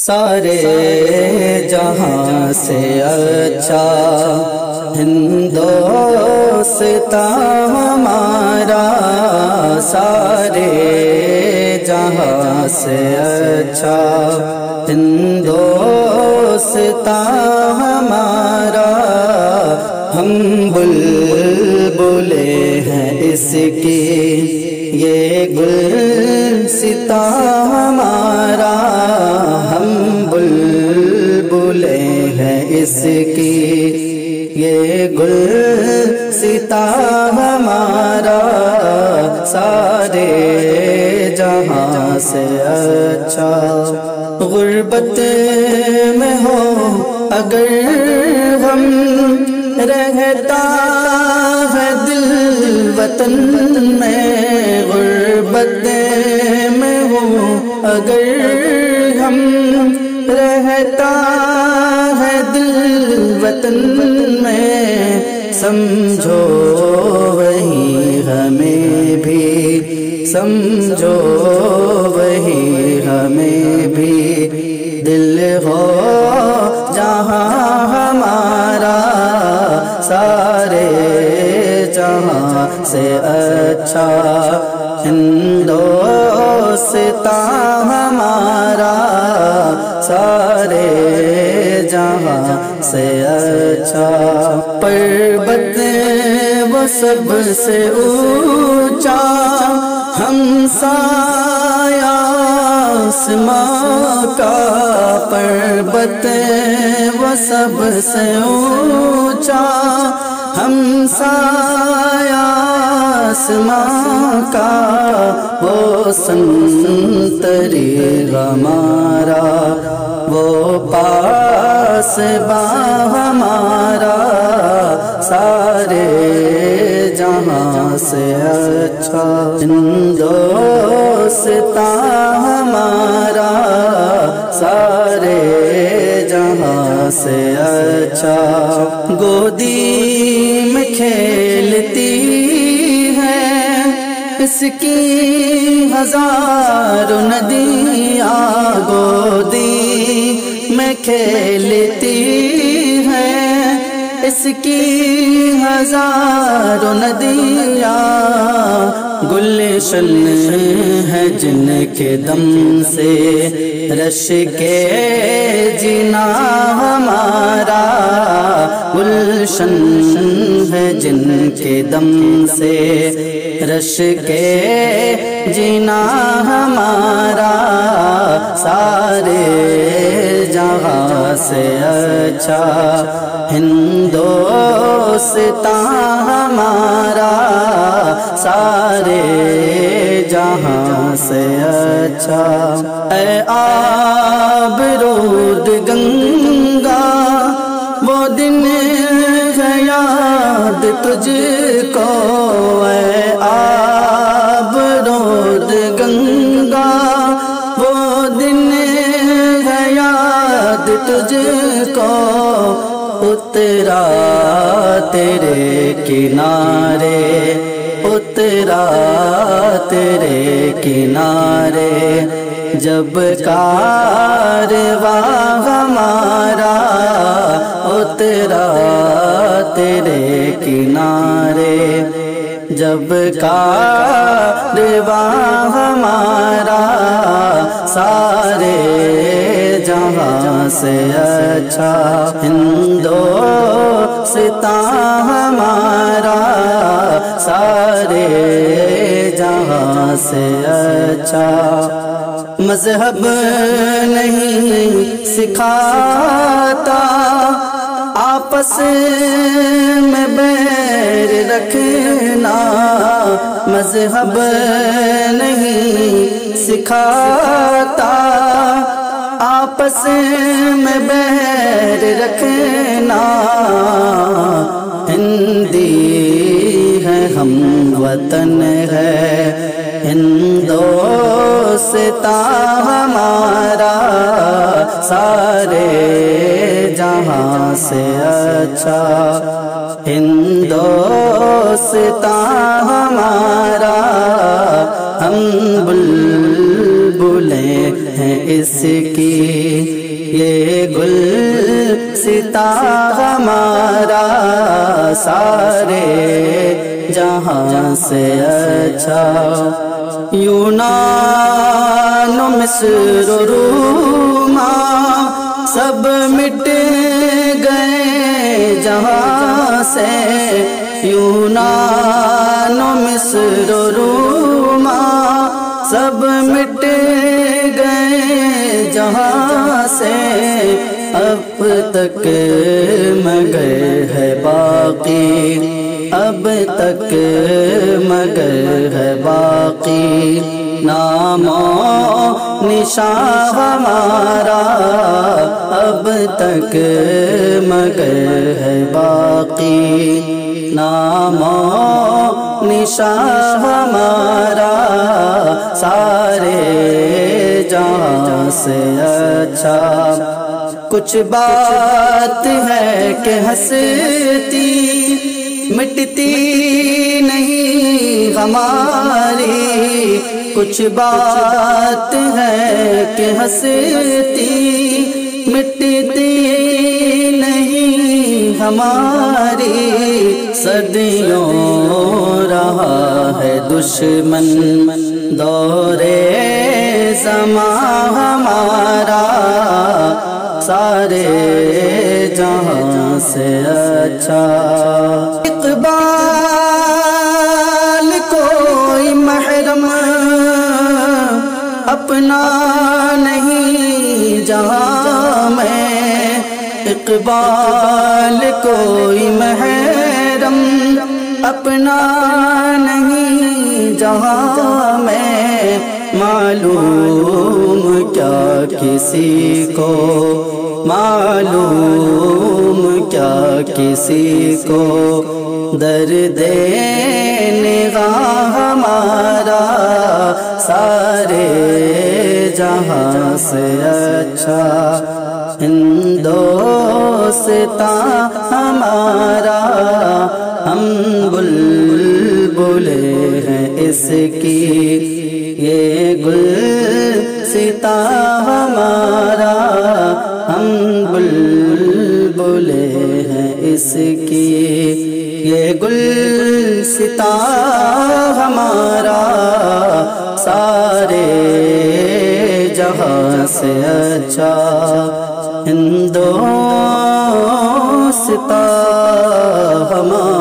سارے جہاں سے اچھا ہندوستان ہمارا، سارے جہاں سے اچھا ہندوستان ہمارا، ہم بلبلے ہیں اس کی یہ گلستاں ہمارا، ہم بلبلے ہیں اس کی یہ گلستاں ہمارا، سارے جہاں سے اچھا۔ غربت میں ہو اگر غم، رہتا ہے دل وطن میں، غربت میں ہو اگر ہم، رہتا ہے دل وطن میں، سمجھو وہی ہمیں بھی، سمجھو وہی ہمیں بھی دل ہو جہاں ہمارا، سارے جہاں سے اچھا ہندوستان ہمارا، سارے جہاں سے اچھا۔ پربت وہ سب سے اونچا، ہمسایہ آسماں کا، پربت وہ سب سے اونچا، ہمسایہ آسماں کا، وہ سنتری ہمارا، وہ پاسباں ہمارا، سارے جہاں سے اچھا ہندوستان ہمارا، سارے جہاں سے اچھا۔ گودی میں کھیلتی ہے اس کی ہزاروں ندیاں، گودی میں کھیلتی ہے اس کی ہزاروں ندیاں، گلشن ہے جن کے دم سے رش کے جینا ہمارا، گلشن ہے جن کے دم سے رش کے جینا ہمارا، سارے جہاں سے اچھا ہندوستان ہمارا، سارے جہاں سے اچھا۔ اے آب رود گنگا وہ دن ہے یاد تجھ کو، اے آب رود گنگا وہ دن ہے یاد تجھ کو، اترا تیرے کنارے، اترا تیرے کنارے، جب کارواں ہمارا، اترا تیرے کنارے، جب کارواں ہمارا، سارے جہاں سے اچھا ہندوستان ہمارا، سارے جہاں سے اچھا۔ مذہب نہیں سکھاتا آپس میں بیر رکھنا، مذہب نہیں سکھاتا آپس میں بیر رکھنا، ہندی ہے ہم وطن ہے ہندوستان ہمارا، سارے جہاں سے اچھا ہندوستان ہمارا، ہم بلبلیں ہیں اس کی یہ گلستاں ہمارا سارے جہاں سے اچھا یونان و مصر و روما سب مٹ گئے جہاں سے یونان و مصر و روما سب مٹ گئے جہاں سے اب تک مگر ہے باقی اب تک مگر ہے باقی نام و نشان ہمارا اب تک مگر ہے باقی نام و نشان ہمارا سارے جہاں سے اچھا کچھ بات ہے کہ ہستی مٹتی نہیں ہماری کچھ بات ہے کہ ہستی مٹتی نہیں ہماری صدیوں رہا ہے دشمن دورے زمان ہمارا سارے جہاں سے اچھا اقبال کوئی محرم اپنا نہیں جہاں میں اقبال کوئی محرم اپنا نہیں جہاں میں معلوم کیا کسی کو معلوم کیا کسی کو درد نگاہ ہمارا سارے جہاں سے اچھا ہندوستاں ہمارا ہم بلبلے ہیں اس کی یہ گلستاں ہمارا ہم بلبلے ہیں اس کی یہ گلستاں ہمارا سارے جہاں سے اچھا ہندوستاں ہمارا